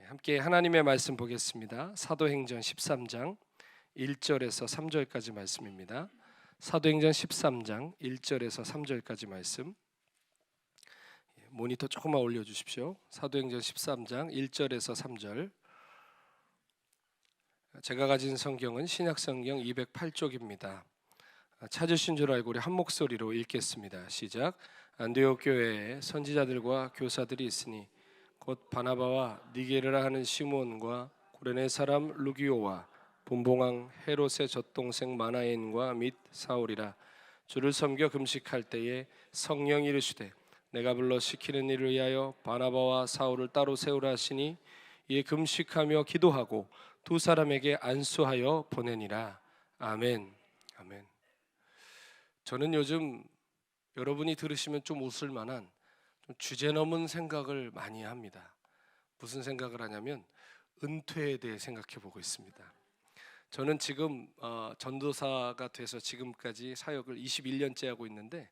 함께 하나님의 말씀 보겠습니다. 사도행전 13장 1절에서 3절까지 말씀입니다. 사도행전 13장 1절에서 3절까지 말씀. 모니터 조금만 올려주십시오. 사도행전 13장 1절에서 3절. 제가 가진 성경은 신약성경 208쪽입니다. 찾으신 줄 알고 우리 한 목소리로 읽겠습니다. 시작. 안디옥 교회에 선지자들과 교사들이 있으니 곧 바나바와 니게르라 하는 시몬과 구레네 사람 루기오와 분봉왕 헤롯의 젖동생 마나엔과 및 사울이라. 주를 섬겨 금식할 때에 성령이 이르시되 내가 불러 시키는 일을 위하여 바나바와 사울을 따로 세우라 하시니 이에 금식하며 기도하고 두 사람에게 안수하여 보내니라. 아멘. 아멘. 저는 요즘 여러분이 들으시면 좀 웃을 만한 좀 주제 넘은 생각을 많이 합니다. 무슨 생각을 하냐면 은퇴에 대해 생각해 보고 있습니다. 저는 지금 전도사가 돼서 지금까지 사역을 21년째 하고 있는데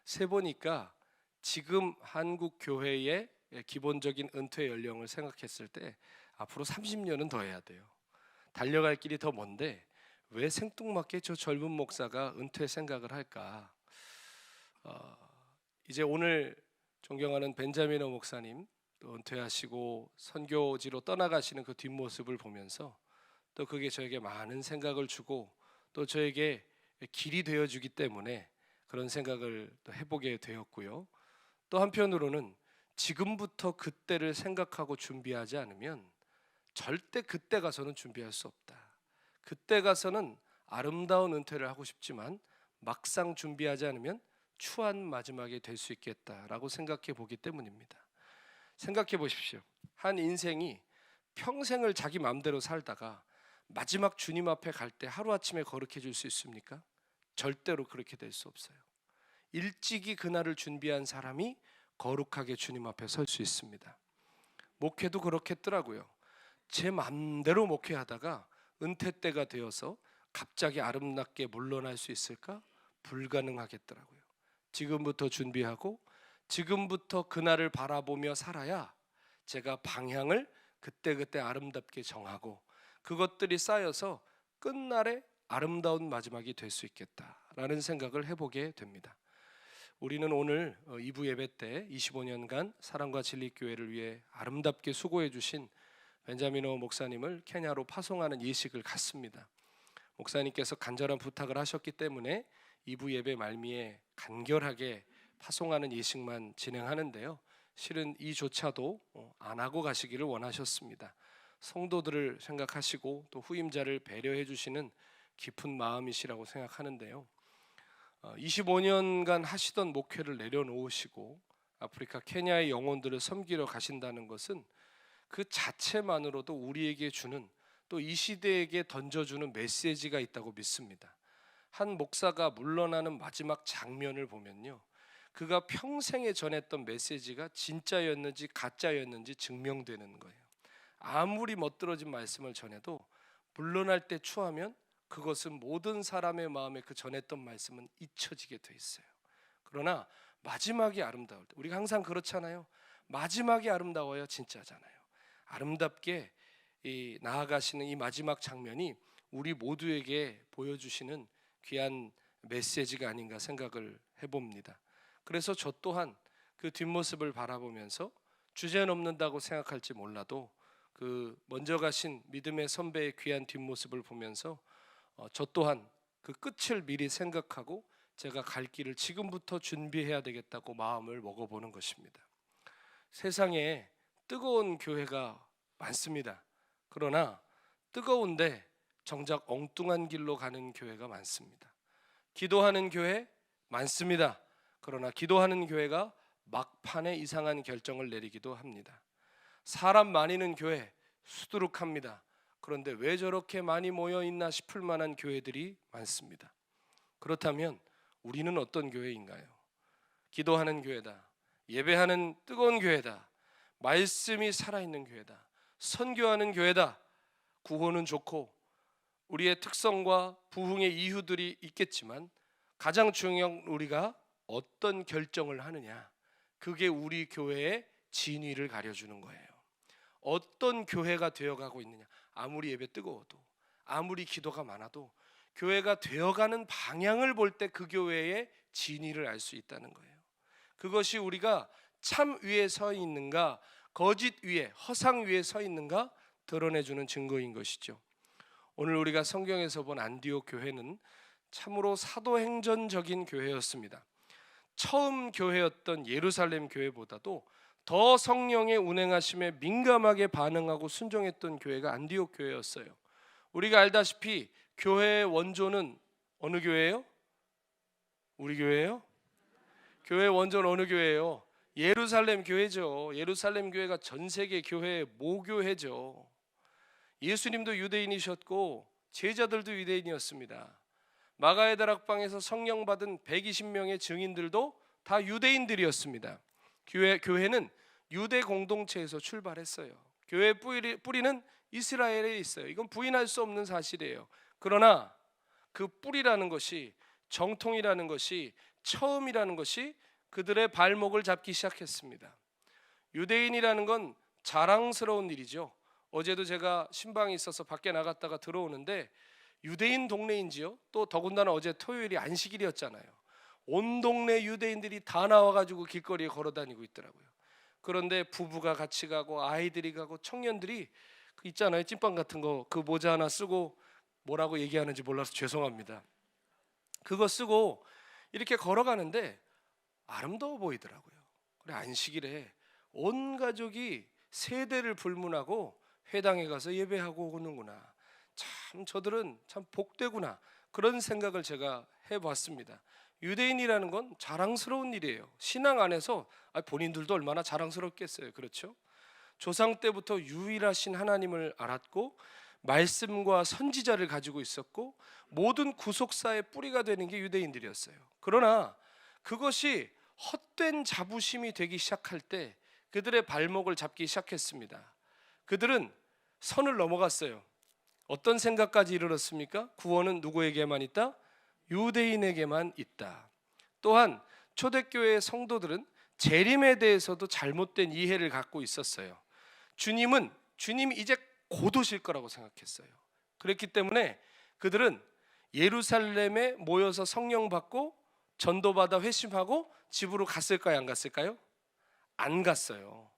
세보니까 지금 한국 교회의 기본적인 은퇴 연령을 생각했을 때 앞으로 30년은 더 해야 돼요. 달려갈 길이 더 먼데 왜 생뚱맞게 저 젊은 목사가 은퇴 생각을 할까? 이제 오늘 존경하는 벤자민 목사님 또 은퇴하시고 선교지로 떠나가시는 그 뒷모습을 보면서 또 그게 저에게 많은 생각을 주고 또 저에게 길이 되어주기 때문에 그런 생각을 또 해보게 되었고요. 또 한편으로는 지금부터 그때를 생각하고 준비하지 않으면 절대 그때 가서는 준비할 수 없다. 그때 가서는 아름다운 은퇴를 하고 싶지만 막상 준비하지 않으면 추한 마지막이 될 수 있겠다라고 생각해 보기 때문입니다. 생각해 보십시오. 한 인생이 평생을 자기 마음대로 살다가 마지막 주님 앞에 갈 때 하루아침에 거룩해질 수 있습니까? 절대로 그렇게 될 수 없어요. 일찍이 그날을 준비한 사람이 거룩하게 주님 앞에 설 수 있습니다. 목회도 그렇겠더라고요. 제 마음대로 목회하다가 은퇴 때가 되어서 갑자기 아름답게 물러날 수 있을까? 불가능하겠더라고요. 지금부터 준비하고 지금부터 그날을 바라보며 살아야 제가 방향을 그때그때 아름답게 정하고 그것들이 쌓여서 끝날에 아름다운 마지막이 될 수 있겠다라는 생각을 해보게 됩니다. 우리는 오늘 2부 예배 때 25년간 사랑과 진리교회를 위해 아름답게 수고해 주신 벤자미노 목사님을 케냐로 파송하는 예식을 갔습니다. 목사님께서 간절한 부탁을 하셨기 때문에 2부 예배 말미에 간결하게 파송하는 예식만 진행하는데요. 실은 이조차도 안 하고 가시기를 원하셨습니다. 성도들을 생각하시고 또 후임자를 배려해 주시는 깊은 마음이시라고 생각하는데요. 25년간 하시던 목회를 내려놓으시고 아프리카 케냐의 영혼들을 섬기러 가신다는 것은 그 자체만으로도 우리에게 주는 또 이 시대에게 던져주는 메시지가 있다고 믿습니다. 한 목사가 물러나는 마지막 장면을 보면요, 그가 평생에 전했던 메시지가 진짜였는지 가짜였는지 증명되는 거예요. 아무리 멋들어진 말씀을 전해도 물러날 때 추하면 그것은 모든 사람의 마음에 그 전했던 말씀은 잊혀지게 돼 있어요. 그러나 마지막이 아름다울 때, 우리가 항상 그렇잖아요. 마지막이 아름다워야 진짜잖아요. 아름답게 나아가시는 이 마지막 장면이 우리 모두에게 보여주시는 귀한 메시지가 아닌가 생각을 해봅니다. 그래서 저 또한 그 뒷모습을 바라보면서 주제 넘는다고 생각할지 몰라도 그 먼저 가신 믿음의 선배의 귀한 뒷모습을 보면서 저 또한 그 끝을 미리 생각하고 제가 갈 길을 지금부터 준비해야 되겠다고 마음을 먹어보는 것입니다. 세상에 뜨거운 교회가 많습니다. 그러나 뜨거운데 정작 엉뚱한 길로 가는 교회가 많습니다. 기도하는 교회 많습니다. 그러나 기도하는 교회가 막판에 이상한 결정을 내리기도 합니다. 사람 많이는 교회 수두룩합니다. 그런데 왜 저렇게 많이 모여 있나 싶을 만한 교회들이 많습니다. 그렇다면 우리는 어떤 교회인가요? 기도하는 교회다. 예배하는 뜨거운 교회다. 말씀이 살아있는 교회다. 선교하는 교회다. 구호는 좋고 우리의 특성과 부흥의 이유들이 있겠지만 가장 중요한 우리가 어떤 결정을 하느냐, 그게 우리 교회의 진위를 가려주는 거예요. 어떤 교회가 되어가고 있느냐. 아무리 예배 뜨거워도, 아무리 기도가 많아도 교회가 되어가는 방향을 볼 때 그 교회의 진위를 알 수 있다는 거예요. 그것이 우리가 참 위에 서 있는가, 거짓 위에, 허상 위에 서 있는가 드러내주는 증거인 것이죠. 오늘 우리가 성경에서 본 안디옥 교회는 참으로 사도행전적인 교회였습니다. 처음 교회였던 예루살렘 교회보다도 더 성령의 운행하심에 민감하게 반응하고 순종했던 교회가 안디옥 교회였어요. 우리가 알다시피 교회의 원조는 어느 교회예요? 우리 교회예요? 교회의 원조는 어느 교회예요? 예루살렘 교회죠. 예루살렘 교회가 전 세계 교회의 모교회죠. 예수님도 유대인이셨고 제자들도 유대인이었습니다. 마가의 다락방에서 성령 받은 120명의 증인들도 다 유대인들이었습니다. 교회는 유대 공동체에서 출발했어요. 교회의 뿌리는 이스라엘에 있어요. 이건 부인할 수 없는 사실이에요. 그러나 그 뿌리라는 것이, 정통이라는 것이, 처음이라는 것이 그들의 발목을 잡기 시작했습니다. 유대인이라는 건 자랑스러운 일이죠. 어제도 제가 신방에 있어서 밖에 나갔다가 들어오는데 유대인 동네인지요? 또 더군다나 어제 토요일이 안식일이었잖아요. 온 동네 유대인들이 다 나와가지고 길거리에 걸어다니고 있더라고요. 그런데 부부가 같이 가고 아이들이 가고 청년들이 그 있잖아요, 찐빵 같은 거, 그 모자 하나 쓰고, 뭐라고 얘기하는지 몰라서 죄송합니다. 그거 쓰고 이렇게 걸어가는데 아름다워 보이더라고요. 그래, 안식일에 온 가족이 세대를 불문하고 회당에 가서 예배하고 오는구나. 참 저들은 참 복되구나. 그런 생각을 제가 해봤습니다. 유대인이라는 건 자랑스러운 일이에요. 신앙 안에서 본인들도 얼마나 자랑스럽겠어요. 그렇죠? 조상 때부터 유일하신 하나님을 알았고 말씀과 선지자를 가지고 있었고 모든 구속사의 뿌리가 되는 게 유대인들이었어요. 그러나 그것이 헛된 자부심이 되기 시작할 때 그들의 발목을 잡기 시작했습니다. 그들은 선을 넘어갔어요. 어떤 생각까지 이르렀습니까? 구원은 누구에게만 있다? 유대인에게만 있다. 또한 초대교회의 성도들은 재림에 대해서도 잘못된 이해를 갖고 있었어요. 주님이 이제 곧 오실 거라고 생각했어요. 그렇기 때문에 그들은 예루살렘에 모여서 성령 받고 전도받아 회심하고 집으로 갔을까요? 안 갔을까요? 안 갔어요.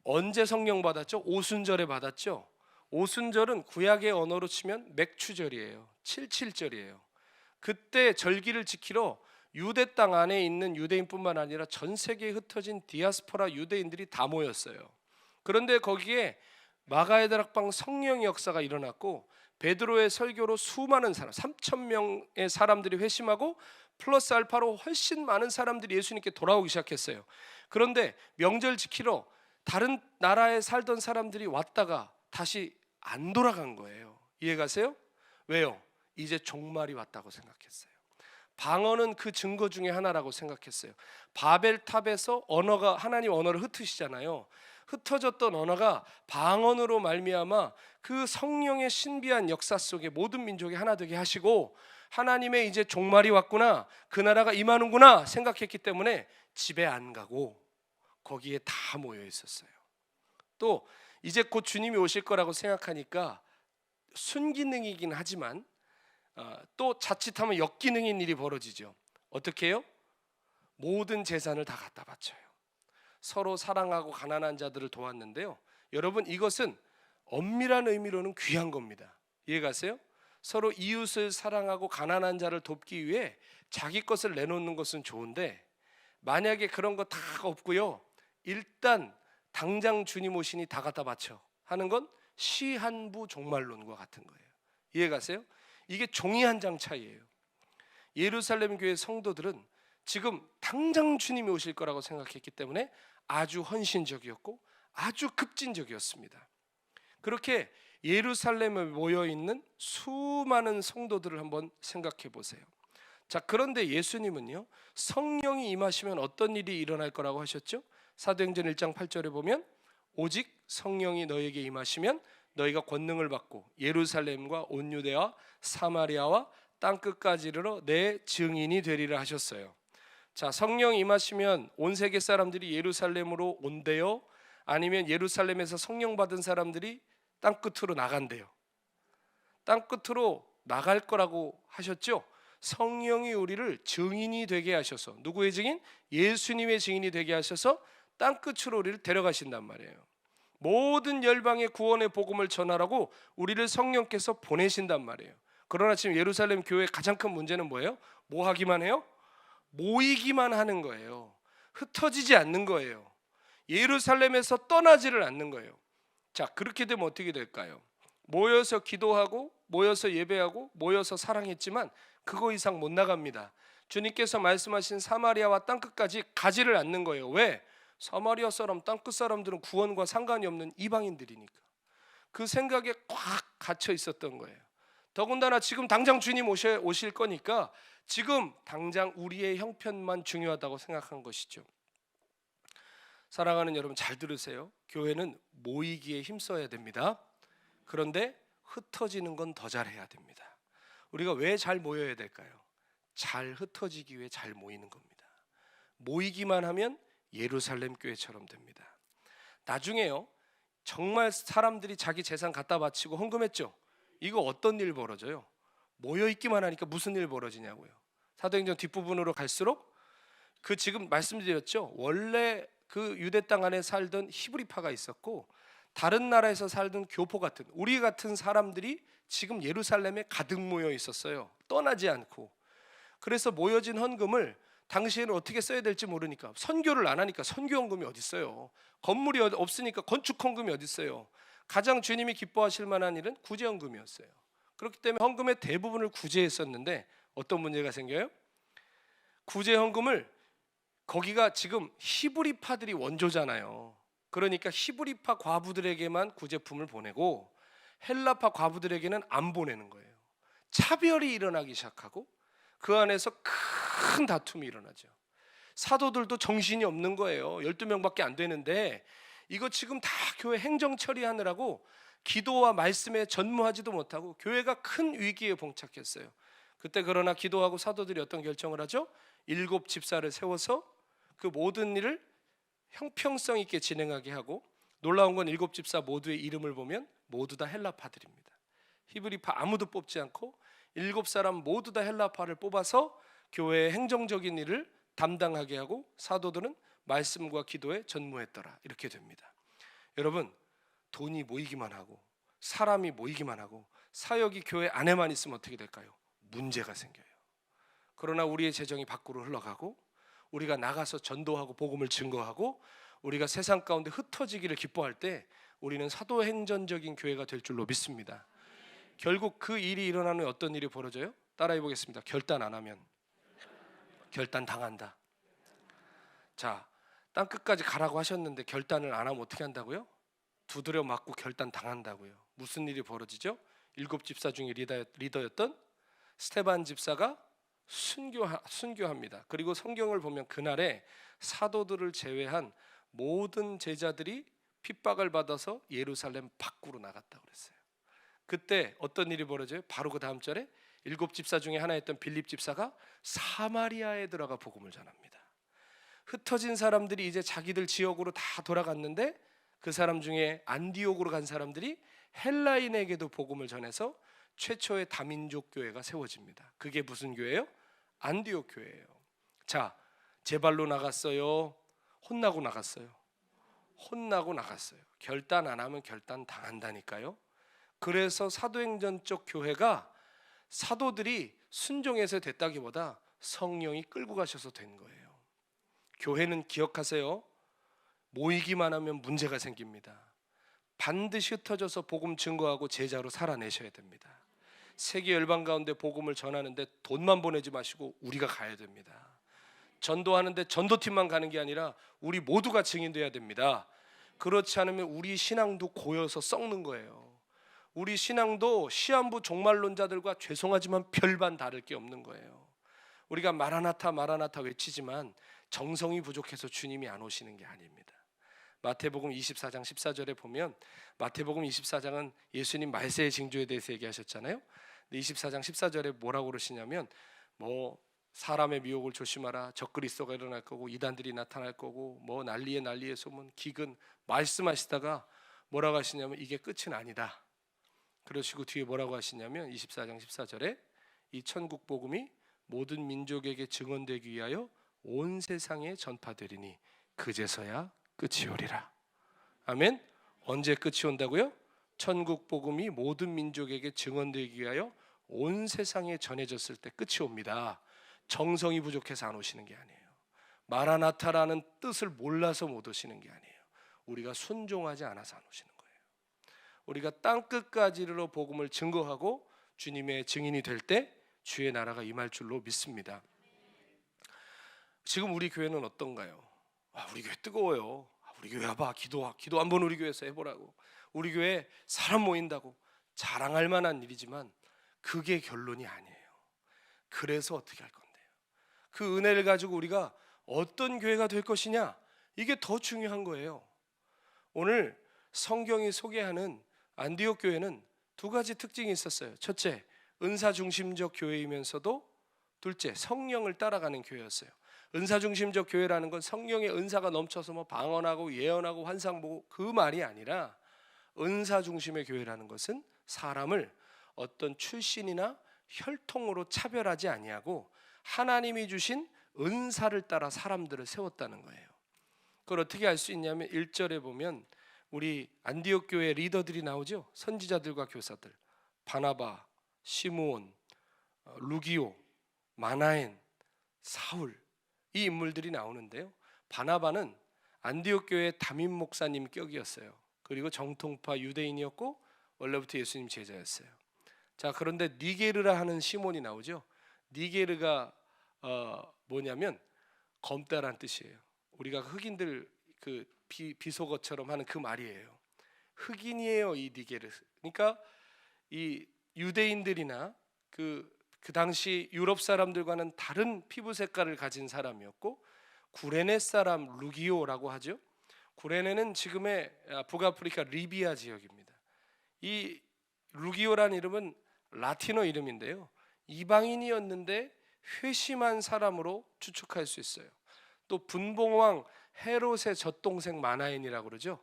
언제 성령 받았죠? 오순절에 받았죠. 오순절은 구약의 언어로 치면 맥추절이에요. 77절이에요. 그때 절기를 지키러 유대 땅 안에 있는 유대인뿐만 아니라 전 세계에 흩어진 디아스포라 유대인들이 다 모였어요. 그런데 거기에 마가의 다락방 성령의 역사가 일어났고 베드로의 설교로 수많은 사람, 3,000명의 사람들이 회심하고 플러스 알파로 훨씬 많은 사람들이 예수님께 돌아오기 시작했어요. 그런데 명절 지키러 다른 나라에 살던 사람들이 왔다가 다시 안 돌아간 거예요. 이해가세요? 왜요? 이제 종말이 왔다고 생각했어요. 방언은 그 증거 중에 하나라고 생각했어요. 바벨탑에서 언어가, 하나님 언어를 흩으시잖아요. 흩어졌던 언어가 방언으로 말미암아 그 성령의 신비한 역사 속에 모든 민족이 하나 되게 하시고 하나님의 이제 종말이 왔구나, 그 나라가 임하는구나 생각했기 때문에 집에 안 가고 거기에 다 모여 있었어요. 또 이제 곧 주님이 오실 거라고 생각하니까 순기능이긴 하지만 또 자칫하면 역기능인 일이 벌어지죠. 어떻게 해요? 모든 재산을 다 갖다 바쳐요. 서로 사랑하고 가난한 자들을 도왔는데요. 여러분, 이것은 엄밀한 의미로는 귀한 겁니다. 이해가세요? 서로 이웃을 사랑하고 가난한 자를 돕기 위해 자기 것을 내놓는 것은 좋은데 만약에 그런 거 다 없고요, 일단 당장 주님 오시니 다 갖다 바쳐 하는 건 시한부 종말론과 같은 거예요. 이해가세요? 이게 종이 한 장 차이예요. 예루살렘 교회 성도들은 지금 당장 주님이 오실 거라고 생각했기 때문에 아주 헌신적이었고 아주 급진적이었습니다. 그렇게 예루살렘에 모여있는 수많은 성도들을 한번 생각해 보세요. 자, 그런데 예수님은요, 성령이 임하시면 어떤 일이 일어날 거라고 하셨죠? 사도행전 1장 8절에 보면 오직 성령이 너에게 임하시면 너희가 권능을 받고 예루살렘과 온 유대와 사마리아와 땅끝까지 이르러 내 증인이 되리라 하셨어요. 자, 성령 임하시면 온 세계 사람들이 예루살렘으로 온대요? 아니면 예루살렘에서 성령 받은 사람들이 땅끝으로 나간대요. 땅끝으로 나갈 거라고 하셨죠? 성령이 우리를 증인이 되게 하셔서, 누구의 증인? 예수님의 증인이 되게 하셔서 땅끝으로 우리를 데려가신단 말이에요. 모든 열방의 구원의 복음을 전하라고 우리를 성령께서 보내신단 말이에요. 그러나 지금 예루살렘 교회의 가장 큰 문제는 뭐예요? 뭐 하기만 해요? 모이기만 하는 거예요. 흩어지지 않는 거예요. 예루살렘에서 떠나지를 않는 거예요. 자, 그렇게 되면 어떻게 될까요? 모여서 기도하고 모여서 예배하고 모여서 사랑했지만 그거 이상 못 나갑니다. 주님께서 말씀하신 사마리아와 땅끝까지 가지를 않는 거예요. 왜? 사마리아 사람, 땅끝 사람들은 구원과 상관이 없는 이방인들이니까. 그 생각에 꽉 갇혀 있었던 거예요. 더군다나 지금 당장 주님 오실 거니까 지금 당장 우리의 형편만 중요하다고 생각한 것이죠. 사랑하는 여러분, 잘 들으세요. 교회는 모이기에 힘써야 됩니다. 그런데 흩어지는 건 더 잘해야 됩니다. 우리가 왜 잘 모여야 될까요? 잘 흩어지기 위해 잘 모이는 겁니다. 모이기만 하면 예루살렘 교회처럼 됩니다. 나중에요, 정말 사람들이 자기 재산 갖다 바치고 헌금했죠. 이거 어떤 일 벌어져요? 모여있기만 하니까 무슨 일 벌어지냐고요. 사도행전 뒷부분으로 갈수록 그 지금 말씀드렸죠. 원래 그 유대 땅 안에 살던 히브리파가 있었고 다른 나라에서 살던 교포 같은, 우리 같은 사람들이 지금 예루살렘에 가득 모여 있었어요. 떠나지 않고. 그래서 모여진 헌금을 당시에는 어떻게 써야 될지 모르니까, 선교를 안 하니까 선교 헌금이 어디 있어요. 건물이 없으니까 건축 헌금이 어디 있어요. 가장 주님이 기뻐하실 만한 일은 구제 헌금이었어요. 그렇기 때문에 헌금의 대부분을 구제했었는데 어떤 문제가 생겨요? 구제 헌금을, 거기가 지금 히브리파들이 원조잖아요. 그러니까 히브리파 과부들에게만 구제품을 보내고 헬라파 과부들에게는 안 보내는 거예요. 차별이 일어나기 시작하고 그 안에서 큰 다툼이 일어나죠. 사도들도 정신이 없는 거예요. 12명밖에 안 되는데 이거 지금 다 교회 행정 처리하느라고 기도와 말씀에 전무하지도 못하고 교회가 큰 위기에 봉착했어요. 그때 그러나 기도하고 사도들이 어떤 결정을 하죠? 7 집사를 세워서 그 모든 일을 형평성 있게 진행하게 하고, 놀라운 건 7 집사 모두의 이름을 보면 모두 다 헬라파들입니다. 히브리파 아무도 뽑지 않고 7사람 모두 다 헬라파를 뽑아서 교회의 행정적인 일을 담당하게 하고 사도들은 말씀과 기도에 전무했더라. 이렇게 됩니다. 여러분, 돈이 모이기만 하고 사람이 모이기만 하고 사역이 교회 안에만 있으면 어떻게 될까요? 문제가 생겨요. 그러나 우리의 재정이 밖으로 흘러가고 우리가 나가서 전도하고 복음을 증거하고 우리가 세상 가운데 흩어지기를 기뻐할 때 우리는 사도행전적인 교회가 될 줄로 믿습니다. 결국 그 일이 일어나는 후에 어떤 일이 벌어져요? 따라해 보겠습니다. 결단 안 하면 결단 당한다. 자, 땅끝까지 가라고 하셨는데 결단을 안 하면 어떻게 한다고요? 두드려 맞고 결단 당한다고요. 무슨 일이 벌어지죠? 7 집사 중에 리더였던 스테반 집사가 순교합니다. 그리고 성경을 보면 그날에 사도들을 제외한 모든 제자들이 핍박을 받아서 예루살렘 밖으로 나갔다고 그랬어요. 그때 어떤 일이 벌어져요? 바로 그 다음 절에 7 집사 중에 하나였던 빌립 집사가 사마리아에 들어가 복음을 전합니다. 흩어진 사람들이 이제 자기들 지역으로 다 돌아갔는데 그 사람 중에 안디옥으로 간 사람들이 헬라인에게도 복음을 전해서 최초의 다민족 교회가 세워집니다. 그게 무슨 교회예요? 안디옥 교회예요. 자, 제 발로 나갔어요? 혼나고 나갔어요? 혼나고 나갔어요. 결단 안 하면 결단 당한다니까요. 그래서 사도행전 쪽 교회가 사도들이 순종해서 됐다기보다 성령이 끌고 가셔서 된 거예요. 교회는 기억하세요. 모이기만 하면 문제가 생깁니다. 반드시 흩어져서 복음 증거하고 제자로 살아내셔야 됩니다. 세계 열방 가운데 복음을 전하는데 돈만 보내지 마시고 우리가 가야 됩니다. 전도하는데 전도팀만 가는 게 아니라 우리 모두가 증인돼야 됩니다. 그렇지 않으면 우리 신앙도 고여서 썩는 거예요. 우리 신앙도 시한부 종말론자들과 죄송하지만 별반 다를 게 없는 거예요. 우리가 마라나타 마라나타 외치지만 정성이 부족해서 주님이 안 오시는 게 아닙니다. 마태복음 24장 14절에 보면, 마태복음 24장은 예수님 말세의 징조에 대해서 얘기하셨잖아요. 24장 14절에 뭐라고 그러시냐면 사람의 미혹을 조심하라. 적그리스도가 일어날 거고 이단들이 나타날 거고 뭐 난리에 소문 기근 말씀하시다가 뭐라고 하시냐면 이게 끝은 아니다. 그러시고 뒤에 뭐라고 하시냐면 24장 14절에 이 천국 복음이 모든 민족에게 증언되기 위하여 온 세상에 전파되리니 그제서야 끝이 오리라. 아멘. 언제 끝이 온다고요? 천국 복음이 모든 민족에게 증언되기 위하여 온 세상에 전해졌을 때 끝이 옵니다. 정성이 부족해서 안 오시는 게 아니에요. 마라나타라는 뜻을 몰라서 못 오시는 게 아니에요. 우리가 순종하지 않아서 안 오시는 거예요. 우리가 땅끝까지 이르러 복음을 증거하고 주님의 증인이 될 때 주의 나라가 임할 줄로 믿습니다. 지금 우리 교회는 어떤가요? 우리 교회 뜨거워요. 우리 교회 와봐. 기도 한번 우리 교회에서 해보라고. 우리 교회 사람 모인다고 자랑할 만한 일이지만 그게 결론이 아니에요. 그래서 어떻게 할 건데요? 그 은혜를 가지고 우리가 어떤 교회가 될 것이냐, 이게 더 중요한 거예요. 오늘 성경이 소개하는 안디옥 교회는 두 가지 특징이 있었어요. 첫째, 은사 중심적 교회이면서도 둘째, 성령을 따라가는 교회였어요. 은사 중심적 교회라는 건 성령의 은사가 넘쳐서 뭐 방언하고 예언하고 환상 보고 그 말이 아니라, 은사 중심의 교회라는 것은 사람을 어떤 출신이나 혈통으로 차별하지 아니하고 하나님이 주신 은사를 따라 사람들을 세웠다는 거예요. 그걸 어떻게 알 수 있냐면 1절에 보면 우리 안디옥 교회 리더들이 나오죠. 선지자들과 교사들, 바나바, 시므온, 루기오, 마나엔, 사울, 이 인물들이 나오는데요. 바나바는 안디옥 교회 담임 목사님 격이었어요. 그리고 정통파 유대인이었고 원래부터 예수님 제자였어요. 자, 그런데 니게르라 하는 시몬이 나오죠. 니게르가 뭐냐면 검다란 뜻이에요. 우리가 흑인들 그 비속어처럼 하는 그 말이에요. 흑인이에요, 이 니게르. 그러니까 이 유대인들이나 그 당시 유럽 사람들과는 다른 피부 색깔을 가진 사람이었고, 구레네 사람 루기오라고 하죠. 구레네는 지금의 북아프리카 리비아 지역입니다. 이 루기오라는 이름은 라틴어 이름인데요, 이방인이었는데 회심한 사람으로 추측할 수 있어요. 또 분봉왕 헤롯의 젖동생 마나엔이라고 그러죠.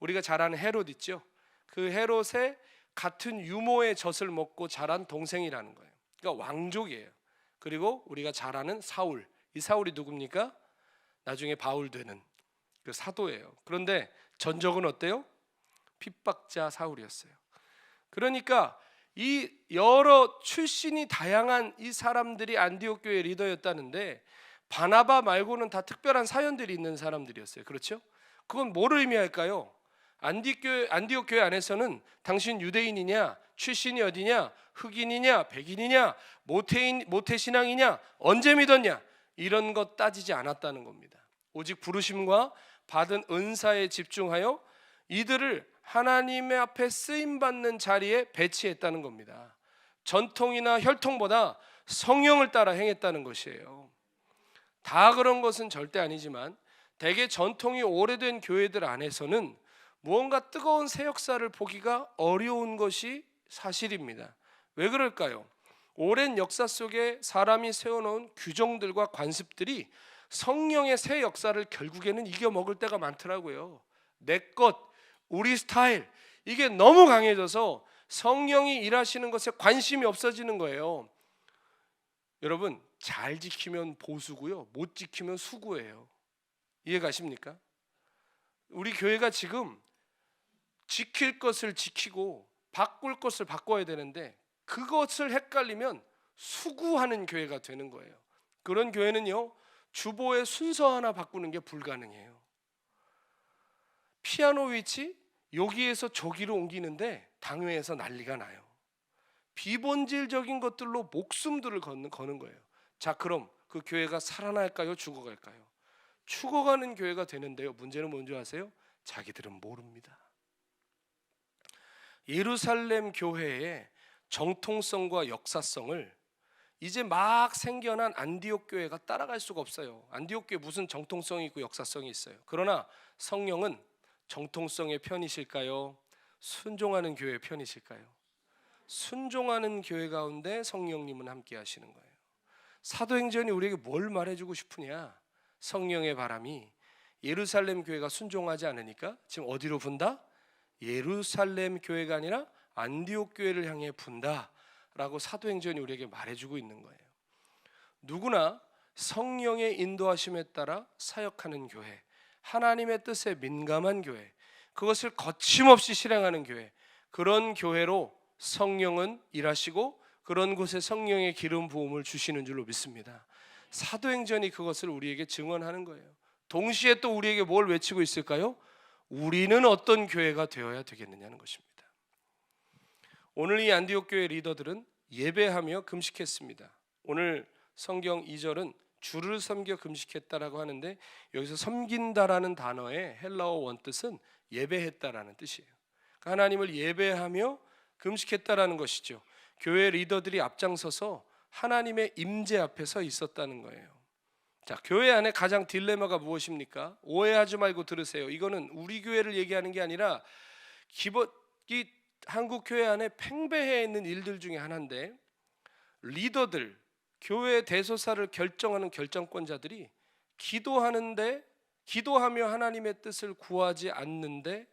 우리가 잘 아는 헤롯 있죠. 그 헤롯의 같은 유모의 젖을 먹고 자란 동생이라는 거예요. 그러니까 왕족이에요. 그리고 우리가 잘 아는 사울, 이 사울이 누굽니까? 나중에 바울 되는 그 사도예요. 그런데 전적은 어때요? 핍박자 사울이었어요. 그러니까 이 여러 출신이 다양한 이 사람들이 안디옥 교회 리더였다는데, 바나바 말고는 다 특별한 사연들이 있는 사람들이었어요. 그렇죠? 그건 뭐를 의미할까요? 안디옥 교회 안에서는 당신 유대인이냐, 출신이 어디냐, 흑인이냐, 백인이냐, 모태 신앙이냐, 언제 믿었냐, 이런 것 따지지 않았다는 겁니다. 오직 부르심과 받은 은사에 집중하여 이들을 하나님의 앞에 쓰임받는 자리에 배치했다는 겁니다. 전통이나 혈통보다 성령을 따라 행했다는 것이에요. 다 그런 것은 절대 아니지만 대개 전통이 오래된 교회들 안에서는 무언가 뜨거운 새 역사를 보기가 어려운 것이 사실입니다. 왜 그럴까요? 오랜 역사 속에 사람이 세워놓은 규정들과 관습들이 성령의 새 역사를 결국에는 이겨먹을 때가 많더라고요. 내 것, 우리 스타일, 이게 너무 강해져서 성령이 일하시는 것에 관심이 없어지는 거예요. 여러분, 잘 지키면 보수고요, 못 지키면 수구예요. 이해 가십니까? 우리 교회가 지금 지킬 것을 지키고 바꿀 것을 바꿔야 되는데 그것을 헷갈리면 수구하는 교회가 되는 거예요. 그런 교회는요, 주보의 순서 하나 바꾸는 게 불가능해요. 피아노 위치 여기에서 저기로 옮기는데 당회에서 난리가 나요. 비본질적인 것들로 목숨들을 거는 거예요. 자, 그럼 그 교회가 살아날까요, 죽어갈까요? 죽어가는 교회가 되는데요, 문제는 뭔지 아세요? 자기들은 모릅니다. 예루살렘 교회의 정통성과 역사성을 이제 막 생겨난 안디옥 교회가 따라갈 수가 없어요. 안디옥 교회 무슨 정통성이 있고 역사성이 있어요. 그러나 성령은 정통성의 편이실까요? 순종하는 교회의 편이실까요? 순종하는 교회 가운데 성령님은 함께 하시는 거예요. 사도행전이 우리에게 뭘 말해주고 싶으냐? 성령의 바람이 예루살렘 교회가 순종하지 않으니까 지금 어디로 분다? 예루살렘 교회가 아니라 안디옥 교회를 향해 분다라고 사도행전이 우리에게 말해주고 있는 거예요. 누구나 성령의 인도하심에 따라 사역하는 교회, 하나님의 뜻에 민감한 교회, 그것을 거침없이 실행하는 교회, 그런 교회로 성령은 일하시고 그런 곳에 성령의 기름 부음을 주시는 줄로 믿습니다. 사도행전이 그것을 우리에게 증언하는 거예요. 동시에 또 우리에게 뭘 외치고 있을까요? 우리는 어떤 교회가 되어야 되겠느냐는 것입니다. 오늘 이 안디옥 교회 리더들은 예배하며 금식했습니다. 오늘 성경 2절은 주를 섬겨 금식했다라고 하는데, 여기서 섬긴다라는 단어의 헬라어 원뜻은 예배했다라는 뜻이에요. 그러니까 하나님을 예배하며 금식했다라는 것이죠. 교회 리더들이 앞장서서 하나님의 임재 앞에 서 있었다는 거예요. 자, 교회 안에 가장 딜레마가 무엇입니까? 오해하지 말고 들으세요. 이거는 우리 교회를 얘기하는 게 아니라 이 한국 교회 안에 팽배해 있는 일들 중에 하나인데, 리더들, 교회 대소사를 결정하는 결정권자들이 기도하며 하나님의 뜻을 구하지 않는데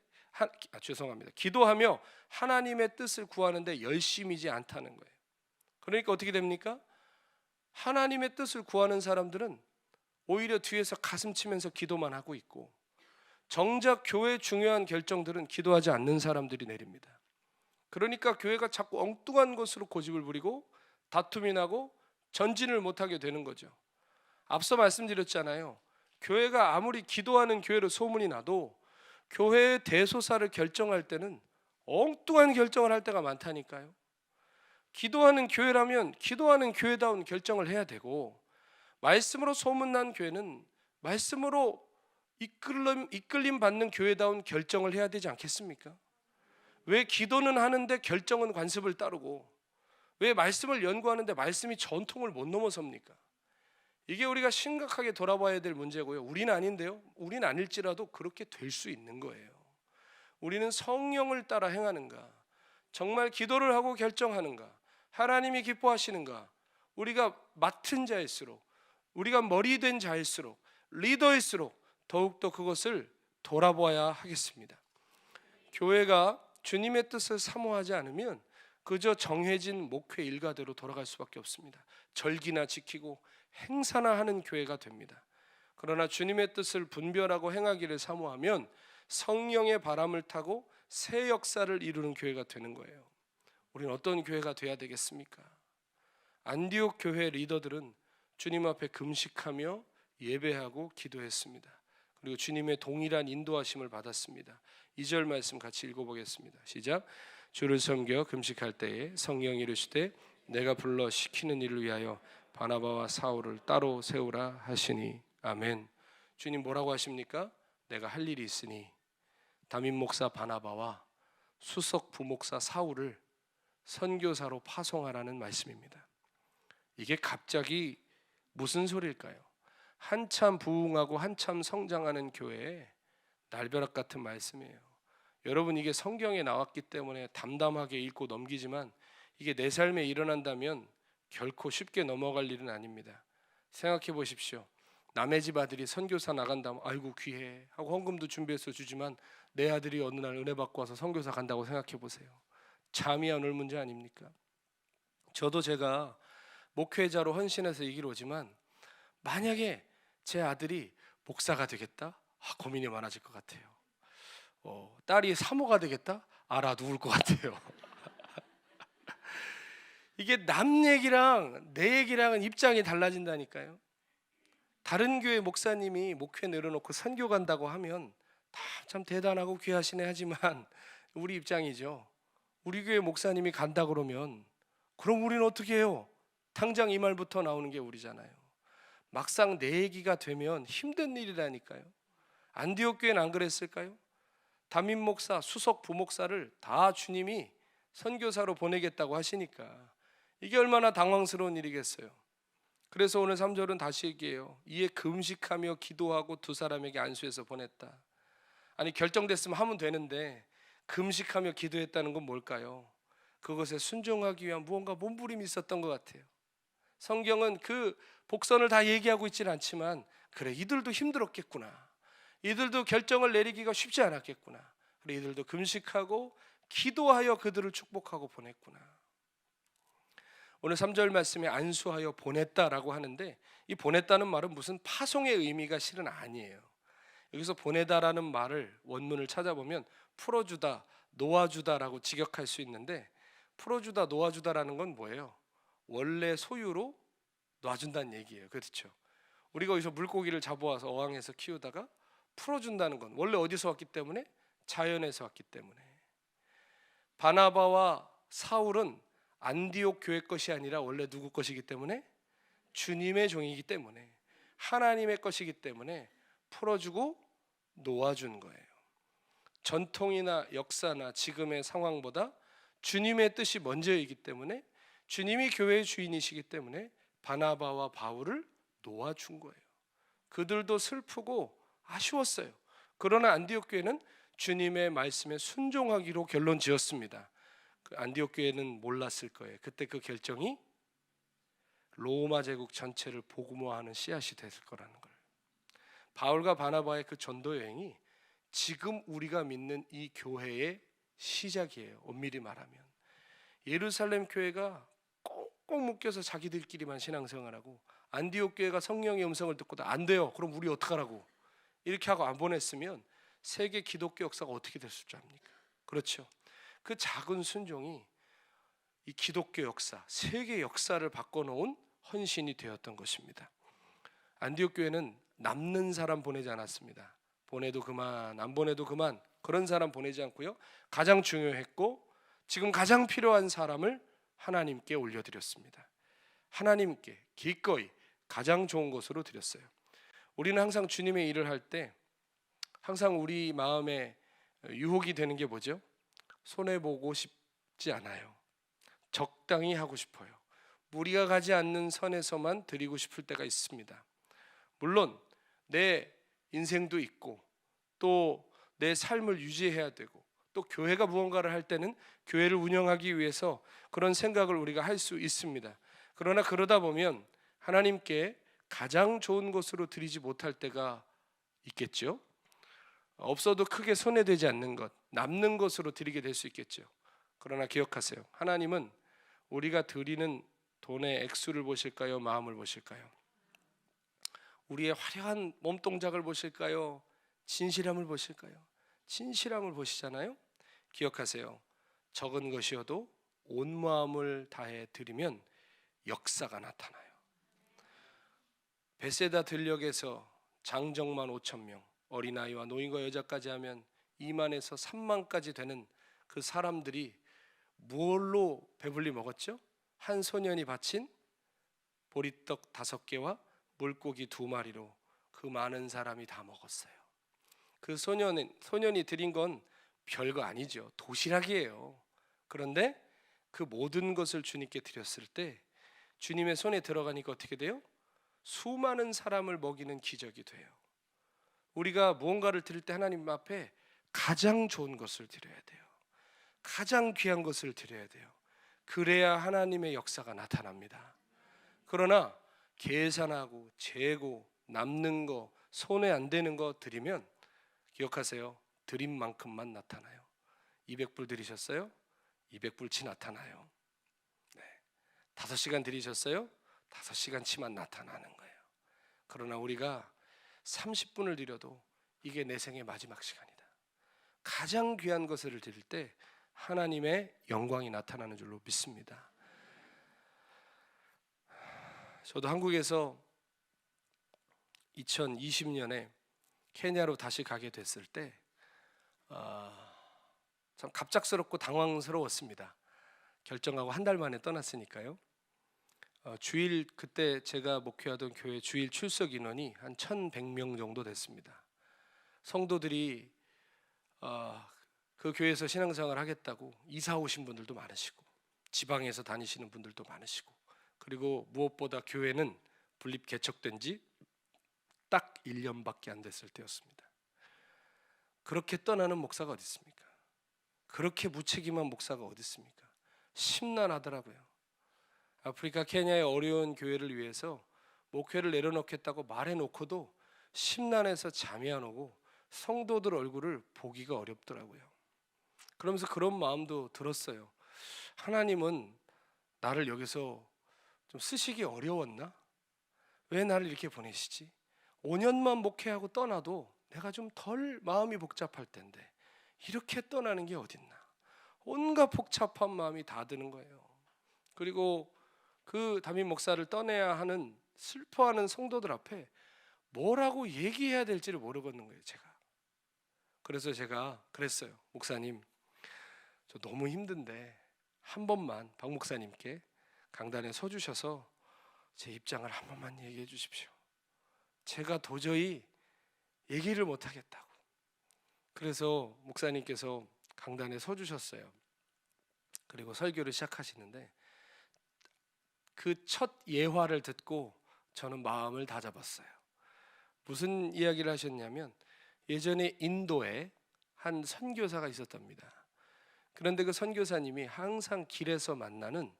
기도하며 하나님의 뜻을 구하는데 열심이지 않다는 거예요. 그러니까 어떻게 됩니까? 하나님의 뜻을 구하는 사람들은 오히려 뒤에서 가슴 치면서 기도만 하고 있고, 정작 교회의 중요한 결정들은 기도하지 않는 사람들이 내립니다. 그러니까 교회가 자꾸 엉뚱한 것으로 고집을 부리고 다툼이 나고 전진을 못하게 되는 거죠. 앞서 말씀드렸잖아요. 교회가 아무리 기도하는 교회로 소문이 나도 교회의 대소사를 결정할 때는 엉뚱한 결정을 할 때가 많다니까요. 기도하는 교회라면 기도하는 교회다운 결정을 해야 되고, 말씀으로 소문난 교회는 말씀으로 이끌림 받는 교회다운 결정을 해야 되지 않겠습니까? 왜 기도는 하는데 결정은 관습을 따르고, 왜 말씀을 연구하는데 말씀이 전통을 못 넘어섭니까? 이게 우리가 심각하게 돌아봐야 될 문제고요. 우리는 아닌데요. 우리는 아닐지라도 그렇게 될 수 있는 거예요. 우리는 성령을 따라 행하는가? 정말 기도를 하고 결정하는가? 하나님이 기뻐하시는가? 우리가 맡은 자일수록, 우리가 머리 된 자일수록, 리더일수록 더욱더 그것을 돌아보아야 하겠습니다. 교회가 주님의 뜻을 사모하지 않으면 그저 정해진 목회 일가대로 돌아갈 수밖에 없습니다. 절기나 지키고 행사나 하는 교회가 됩니다. 그러나 주님의 뜻을 분별하고 행하기를 사모하면 성령의 바람을 타고 새 역사를 이루는 교회가 되는 거예요. 우리는 어떤 교회가 돼야 되겠습니까? 안디옥 교회 리더들은 주님 앞에 금식하며 예배하고 기도했습니다. 그리고 주님의 동일한 인도하심을 받았습니다. 2절 말씀 같이 읽어보겠습니다. 시작. 주를 섬겨 금식할 때에 성령이 이르시되 내가 불러 시키는 일을 위하여 바나바와 사울을 따로 세우라 하시니. 아멘. 주님 뭐라고 하십니까? 내가 할 일이 있으니 담임 목사 바나바와 수석 부목사 사울을 선교사로 파송하라는 말씀입니다. 이게 갑자기 무슨 소리일까요? 한참 부흥하고 한참 성장하는 교회에 날벼락 같은 말씀이에요. 여러분, 이게 성경에 나왔기 때문에 담담하게 읽고 넘기지만 이게 내 삶에 일어난다면 결코 쉽게 넘어갈 일은 아닙니다. 생각해 보십시오. 남의 집 아들이 선교사 나간다면 아이고 귀해 하고 헌금도 준비해서 주지만 내 아들이 어느 날 은혜 받고 와서 선교사 간다고 생각해 보세요. 잠이 안 올 문제 아닙니까? 저도 제가 목회자로 헌신해서 이 길 오지만 만약에 제 아들이 목사가 되겠다? 고민이 많아질 것 같아요. 딸이 사모가 되겠다? 알아 누울 것 같아요. 이게 남 얘기랑 내 얘기랑은 입장이 달라진다니까요. 다른 교회 목사님이 목회 내려놓고 선교 간다고 하면 다 참 대단하고 귀하시네 하지만 우리 입장이죠. 우리 교회 목사님이 간다 그러면 그럼 우리는 어떻게 해요? 당장 이 말부터 나오는 게 우리잖아요. 막상 내 얘기가 되면 힘든 일이라니까요. 안디옥 교회는 안 그랬을까요? 담임 목사, 수석 부목사를 다 주님이 선교사로 보내겠다고 하시니까 이게 얼마나 당황스러운 일이겠어요. 그래서 오늘 3절은 다시 얘기해요. 이에 금식하며 기도하고 두 사람에게 안수해서 보냈다. 아니 결정됐으면 하면 되는데 금식하며 기도했다는 건 뭘까요? 그것에 순종하기 위한 무언가 몸부림이 있었던 것 같아요. 성경은 그 복선을 다 얘기하고 있지는 않지만 그래, 이들도 힘들었겠구나, 이들도 결정을 내리기가 쉽지 않았겠구나, 그래, 이들도 금식하고 기도하여 그들을 축복하고 보냈구나. 오늘 3절 말씀에 안수하여 보냈다라고 하는데, 이 보냈다는 말은 무슨 파송의 의미가 실은 아니에요. 여기서 보내다라는 말을 원문을 찾아보면 풀어주다, 놓아주다라고 직역할 수 있는데, 풀어주다, 놓아주다라는 건 뭐예요? 원래 소유로 놔준다는 얘기예요. 그렇죠? 우리가 어디서 물고기를 잡아와서 어항에서 키우다가 풀어준다는 건 원래 어디서 왔기 때문에? 자연에서 왔기 때문에. 바나바와 사울은 안디옥 교회 것이 아니라 원래 누구 것이기 때문에? 주님의 종이기 때문에, 하나님의 것이기 때문에 풀어주고 놓아준 거예요. 전통이나 역사나 지금의 상황보다 주님의 뜻이 먼저이기 때문에, 주님이 교회의 주인이시기 때문에 바나바와 바울을 놓아준 거예요. 그들도 슬프고 아쉬웠어요. 그러나 안디옥 교회는 주님의 말씀에 순종하기로 결론 지었습니다. 그 안디옥 교회는 몰랐을 거예요. 그때 그 결정이 로마 제국 전체를 복음화하는 씨앗이 됐을 거라는 걸. 바울과 바나바의 그 전도 여행이 지금 우리가 믿는 이 교회의 시작이에요. 엄밀히 말하면 예루살렘 교회가 꽁꽁 묶여서 자기들끼리만 신앙생활하고, 안디옥 교회가 성령의 음성을 듣고 안 돼요, 그럼 우리 어떡하라고 이렇게 하고 안 보냈으면 세계 기독교 역사가 어떻게 됐을 줄 압니까? 그렇죠. 그 작은 순종이 이 기독교 역사, 세계 역사를 바꿔놓은 헌신이 되었던 것입니다. 안디옥 교회는 남는 사람 보내지 않았습니다. 보내도 그만, 안 보내도 그만, 그런 사람 보내지 않고요, 가장 중요했고 지금 가장 필요한 사람을 하나님께 올려드렸습니다. 하나님께 기꺼이 가장 좋은 것으로 드렸어요. 우리는 항상 주님의 일을 할 때 항상 우리 마음에 유혹이 되는 게 뭐죠? 손해보고 싶지 않아요. 적당히 하고 싶어요. 무리가 가지 않는 선에서만 드리고 싶을 때가 있습니다. 물론 내 인생도 있고 또 내 삶을 유지해야 되고, 또 교회가 무언가를 할 때는 교회를 운영하기 위해서 그런 생각을 우리가 할 수 있습니다. 그러나 그러다 보면 하나님께 가장 좋은 것으로 드리지 못할 때가 있겠죠. 없어도 크게 손해되지 않는 것, 남는 것으로 드리게 될 수 있겠죠. 그러나 기억하세요. 하나님은 우리가 드리는 돈의 액수를 보실까요? 마음을 보실까요? 우리의 화려한 몸동작을 보실까요? 진실함을 보실까요? 진실함을 보시잖아요. 기억하세요. 적은 것이어도 온 마음을 다해 드리면 역사가 나타나요. 베세다 들녘에서 장정만 5,000명, 어린아이와 노인과 여자까지 하면 2만에서 3만까지 되는 그 사람들이 무엇로 배불리 먹었죠? 한 소년이 바친 보리떡 5개와 물고기 2마리로 그 많은 사람이 다 먹었어요. 그 소년이 드린 건 별거 아니죠. 도시락이에요. 그런데 그 모든 것을 주님께 드렸을 때 주님의 손에 들어가니까 어떻게 돼요? 수많은 사람을 먹이는 기적이 돼요. 우리가 무언가를 드릴 때 하나님 앞에 가장 좋은 것을 드려야 돼요. 가장 귀한 것을 드려야 돼요. 그래야 하나님의 역사가 나타납니다. 그러나 계산하고 재고 남는 거, 손에 안 되는 거 드리면 기억하세요. 드린 만큼만 나타나요. 200불 드리셨어요? 200불치 나타나요. 네. 5시간 드리셨어요? 5시간치만 나타나는 거예요. 그러나 우리가 30분을 드려도 이게 내 생의 마지막 시간이다. 가장 귀한 것을 드릴 때 하나님의 영광이 나타나는 줄로 믿습니다. 저도 한국에서 2020년에 케냐로 다시 가게 됐을 때 참 갑작스럽고 당황스러웠습니다. 결정하고 한 달 만에 떠났으니까요. 주일, 그때 제가 목회하던 교회 주일 출석 인원이 한 1,100명 정도 됐습니다. 성도들이 그 교회에서 신앙생활 하겠다고 이사 오신 분들도 많으시고 지방에서 다니시는 분들도 많으시고, 그리고 무엇보다 교회는 분립 개척된 지 딱 1년밖에 안 됐을 때였습니다. 그렇게 떠나는 목사가 어디 있습니까? 그렇게 무책임한 목사가 어디 있습니까? 심란하더라고요. 아프리카 케냐의 어려운 교회를 위해서 목회를 내려놓겠다고 말해놓고도 심란해서 잠이 안 오고 성도들 얼굴을 보기가 어렵더라고요. 그러면서 그런 마음도 들었어요. 하나님은 나를 여기서 좀 쓰시기 어려웠나? 왜 나를 이렇게 보내시지? 5년만 목회하고 떠나도 내가 좀 덜 마음이 복잡할 텐데 이렇게 떠나는 게 어딨나? 온갖 복잡한 마음이 다 드는 거예요. 그리고 그 담임 목사를 떠내야 하는 슬퍼하는 성도들 앞에 뭐라고 얘기해야 될지를 모르겠는 거예요, 제가. 그래서 제가 그랬어요. 목사님, 저 너무 힘든데 한 번만 박 목사님께 강단에 서 주셔서 제 입장을 한 번만 얘기해 주십시오. 제가 도저히 얘기를 못 하겠다고. 그래서 목사님께서 강단에 서 주셨어요. 그리고 설교를 시작하시는데 그 첫 예화를 듣고 저는 마음을 다잡았어요. 무슨 이야기를 하셨냐면 예전에 인도에 한 선교사가 있었답니다. 그런데 그 선교사님이 항상 길에서 만나는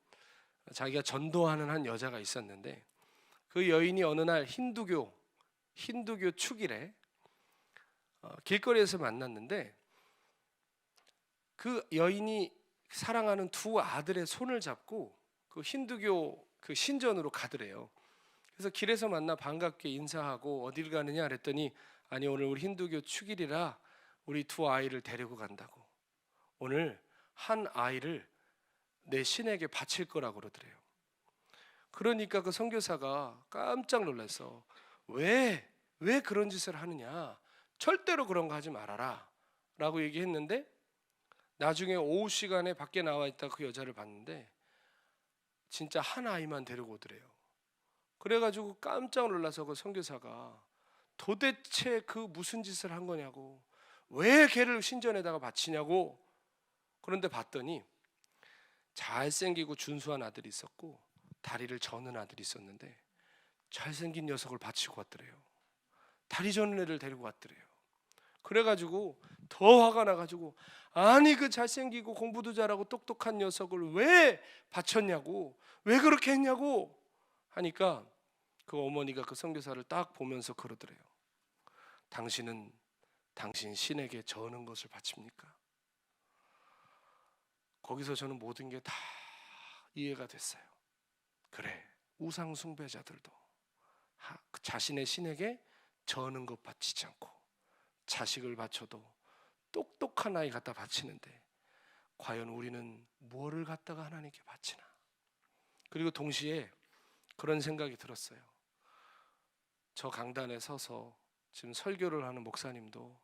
자기가 전도하는 한 여자가 있었는데 그 여인이 어느 날 힌두교 축일에 길거리에서 만났는데 그 여인이 사랑하는 두 아들의 손을 잡고 그 힌두교 그 신전으로 가더래요. 그래서 길에서 만나 반갑게 인사하고 어딜 가느냐 그랬더니 아니 오늘 우리 힌두교 축일이라 우리 두 아이를 데리고 간다고. 오늘 한 아이를 내 신에게 바칠 거라고 그러더래요. 그러니까 그 선교사가 깜짝 놀라서 왜 그런 짓을 하느냐, 절대로 그런 거 하지 말아라 라고 얘기했는데 나중에 오후 시간에 밖에 나와 있다 그 여자를 봤는데 진짜 한 아이만 데리고 오더래요. 그래가지고 깜짝 놀라서 그 선교사가 도대체 그 무슨 짓을 한 거냐고, 왜 걔를 신전에다가 바치냐고. 그런데 봤더니 잘생기고 준수한 아들이 있었고 다리를 저는 아들이 있었는데 잘생긴 녀석을 바치고 왔더래요. 다리 저는 애를 데리고 왔더래요. 그래가지고 더 화가 나가지고 아니 그 잘생기고 공부도 잘하고 똑똑한 녀석을 왜 바쳤냐고, 왜 그렇게 했냐고 하니까 그 어머니가 그 선교사를 딱 보면서 그러더래요. 당신은 당신 신에게 저는 것을 바칩니까? 거기서 저는 모든 게 다 이해가 됐어요. 그래, 우상 숭배자들도 자신의 신에게 저는 것 바치지 않고 자식을 바쳐도 똑똑한 아이 갖다 바치는데 과연 우리는 뭐를 갖다가 하나님께 바치나. 그리고 동시에 그런 생각이 들었어요. 저 강단에 서서 지금 설교를 하는 목사님도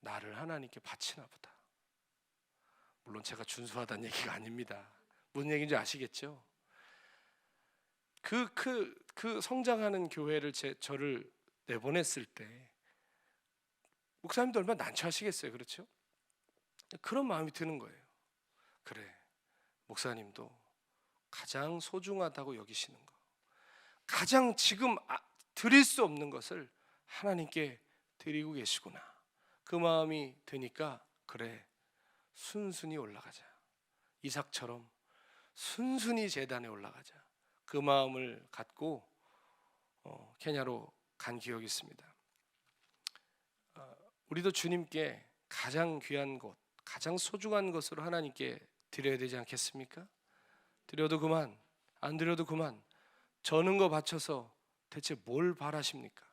나를 하나님께 바치나 보다. 물론 제가 준수하다는 얘기가 아닙니다. 무슨 얘기인지 아시겠죠? 그 성장하는 교회를 저를 내보냈을 때 목사님도 얼마나 난처하시겠어요, 그렇죠? 그런 마음이 드는 거예요. 그래, 목사님도 가장 소중하다고 여기시는 거, 가장 지금 드릴 수 없는 것을 하나님께 드리고 계시구나. 그 마음이 드니까 그래, 순순히 올라가자. 이삭처럼 순순히 제단에 올라가자. 그 마음을 갖고 케냐로 간 기억이 있습니다. 우리도 주님께 가장 귀한 것, 가장 소중한 것으로 하나님께 드려야 되지 않겠습니까? 드려도 그만, 안 드려도 그만, 저는 거 바쳐서 대체 뭘 바라십니까?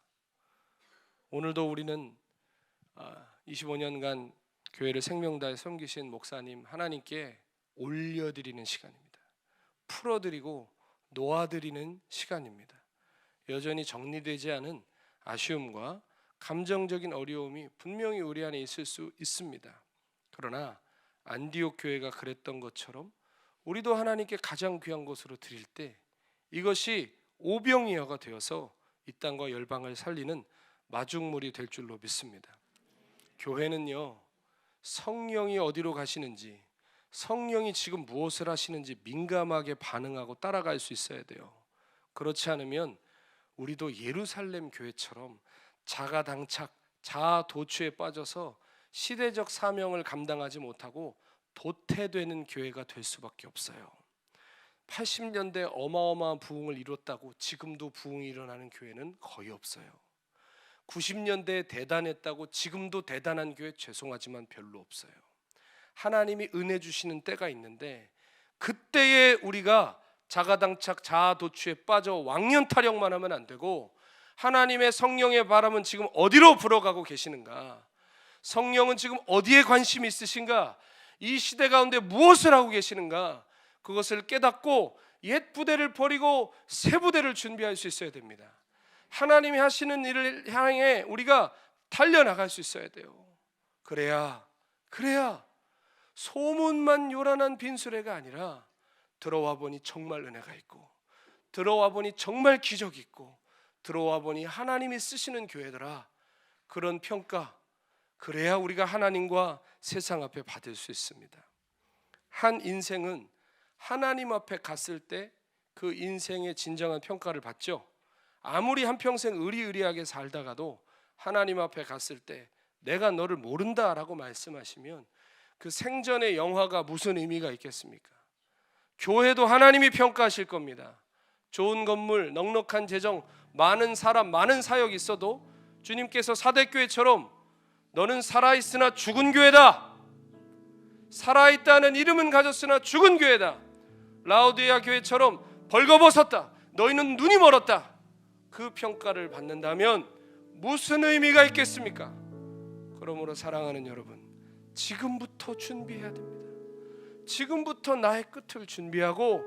오늘도 우리는 25년간 교회를 생명다해 섬기신 목사님 하나님께 올려드리는 시간입니다. 풀어드리고 놓아드리는 시간입니다. 여전히 정리되지 않은 아쉬움과 감정적인 어려움이 분명히 우리 안에 있을 수 있습니다. 그러나 안디옥 교회가 그랬던 것처럼 우리도 하나님께 가장 귀한 것으로 드릴 때 이것이 오병이어가 되어서 이 땅과 열방을 살리는 마중물이 될 줄로 믿습니다. 교회는요, 성령이 어디로 가시는지, 성령이 지금 무엇을 하시는지 민감하게 반응하고 따라갈 수 있어야 돼요. 그렇지 않으면 우리도 예루살렘 교회처럼 자가당착, 자아도취에 빠져서 시대적 사명을 감당하지 못하고 도태되는 교회가 될 수밖에 없어요. 80년대 어마어마한 부흥을 이뤘다고 지금도 부흥이 일어나는 교회는 거의 없어요. 90년대에 대단했다고 지금도 대단한 교회 죄송하지만 별로 없어요. 하나님이 은혜 주시는 때가 있는데 그때에 우리가 자가당착 자아도취에 빠져 왕년타령만 하면 안 되고 하나님의 성령의 바람은 지금 어디로 불어가고 계시는가? 성령은 지금 어디에 관심이 있으신가? 이 시대 가운데 무엇을 하고 계시는가? 그것을 깨닫고 옛 부대를 버리고 새 부대를 준비할 수 있어야 됩니다. 하나님이 하시는 일을 향해 우리가 달려나갈 수 있어야 돼요. 그래야 소문만 요란한 빈수레가 아니라 들어와 보니 정말 은혜가 있고 들어와 보니 정말 기적이 있고 들어와 보니 하나님이 쓰시는 교회더라. 그런 평가, 그래야 우리가 하나님과 세상 앞에 받을 수 있습니다. 한 인생은 하나님 앞에 갔을 때 그 인생의 진정한 평가를 받죠. 아무리 한평생 의리의리하게 살다가도 하나님 앞에 갔을 때 내가 너를 모른다라고 말씀하시면 그 생전의 영화가 무슨 의미가 있겠습니까? 교회도 하나님이 평가하실 겁니다. 좋은 건물, 넉넉한 재정, 많은 사람, 많은 사역이 있어도 주님께서 사대교회처럼 너는 살아있으나 죽은 교회다, 살아있다는 이름은 가졌으나 죽은 교회다, 라오디게아 교회처럼 벌거벗었다, 너희는 눈이 멀었다, 그 평가를 받는다면 무슨 의미가 있겠습니까? 그러므로 사랑하는 여러분, 지금부터 준비해야 됩니다. 지금부터 나의 끝을 준비하고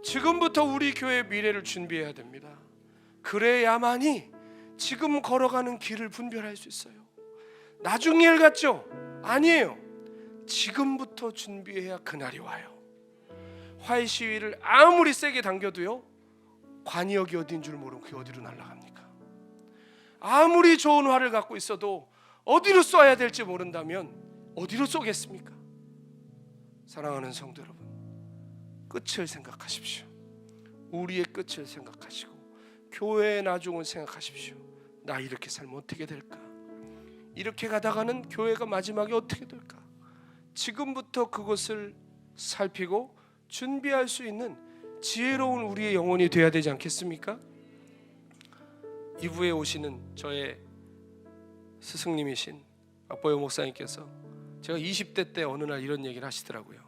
지금부터 우리 교회의 미래를 준비해야 됩니다. 그래야만이 지금 걸어가는 길을 분별할 수 있어요. 나중 일 같죠? 아니에요. 지금부터 준비해야 그날이 와요. 화해 시위를 아무리 세게 당겨도요, 관역이 어딘 줄 모르고 그게 어디로 날아갑니까? 아무리 좋은 화를 갖고 있어도 어디로 쏴야 될지 모른다면 어디로 쏘겠습니까? 사랑하는 성도 여러분, 끝을 생각하십시오. 우리의 끝을 생각하시고 교회의 나중을 생각하십시오. 나 이렇게 살면 어떻게 될까? 이렇게 가다가는 교회가 마지막에 어떻게 될까? 지금부터 그것을 살피고 준비할 수 있는 지혜로운 우리의 영혼이 되어야 되지 않겠습니까? 이후에 오시는 저의 스승님이신 박보영 목사님께서 제가 20대 때 어느 날 이런 얘기를 하시더라고요.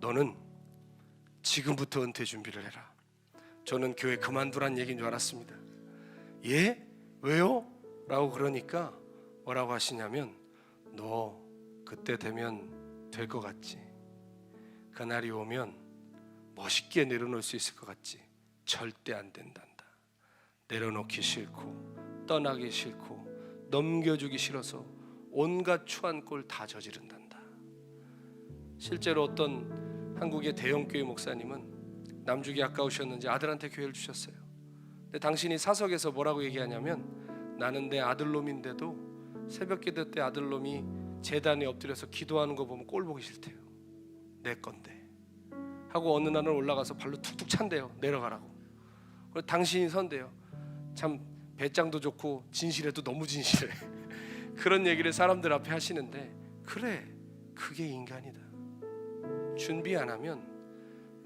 너는 지금부터 은퇴 준비를 해라. 저는 교회 그만두란 얘기인 줄 알았습니다. 예? 왜요? 라고 그러니까 뭐라고 하시냐면, 너 그때 되면 될 것 같지? 그날이 오면 멋있게 내려놓을 수 있을 것 같지? 절대 안 된단다. 내려놓기 싫고 떠나기 싫고 넘겨주기 싫어서 온갖 추한 꼴 다 저지른단다. 실제로 어떤 한국의 대형교회 목사님은 남주기 아까우셨는지 아들한테 교회를 주셨어요. 근데 당신이 사석에서 뭐라고 얘기하냐면, 나는 내 아들놈인데도 새벽기도 때 아들놈이 제단에 엎드려서 기도하는 거 보면 꼴 보기 싫대요. 내 건데 하고 어느 날은 올라가서 발로 툭툭 찬대요. 내려가라고. 그리고 당신이 선대요. 참 배짱도 좋고 진실해도 너무 진실해. 그런 얘기를 사람들 앞에 하시는데, 그래, 그게 인간이다. 준비 안 하면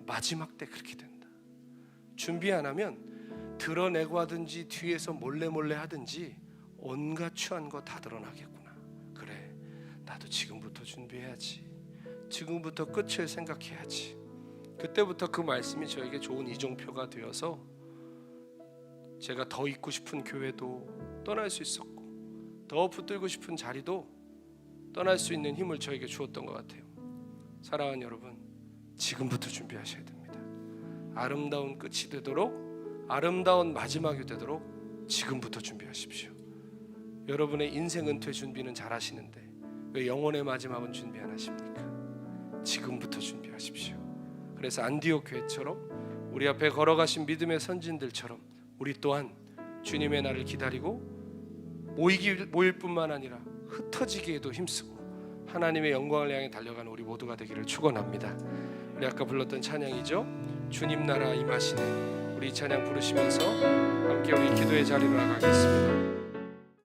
마지막 때 그렇게 된다. 준비 안 하면 드러내고 하든지 뒤에서 몰래 하든지 온갖 추한 거 다 드러나겠구나. 그래, 나도 지금부터 준비해야지. 지금부터 끝을 생각해야지. 그때부터 그 말씀이 저에게 좋은 이정표가 되어서 제가 더 있고 싶은 교회도 떠날 수 있었고, 더 붙들고 싶은 자리도 떠날 수 있는 힘을 저에게 주었던 것 같아요. 사랑하는 여러분, 지금부터 준비하셔야 됩니다. 아름다운 끝이 되도록, 아름다운 마지막이 되도록 지금부터 준비하십시오. 여러분의 인생 은퇴 준비는 잘 하시는데 왜 영혼의 마지막은 준비 안 하십니까? 지금부터 준비하십시오. 그래서 안디옥 교회처럼, 우리 앞에 걸어가신 믿음의 선진들처럼 우리 또한 주님의 날을 기다리고 모일 뿐만 아니라 흩어지기에도 힘쓰고 하나님의 영광을 향해 달려가는 우리 모두가 되기를 축원합니다. 우리 아까 불렀던 찬양이죠. 주님 나라 임하시네. 우리 이 찬양 부르시면서 함께 우리 기도의 자리로 나가겠습니다.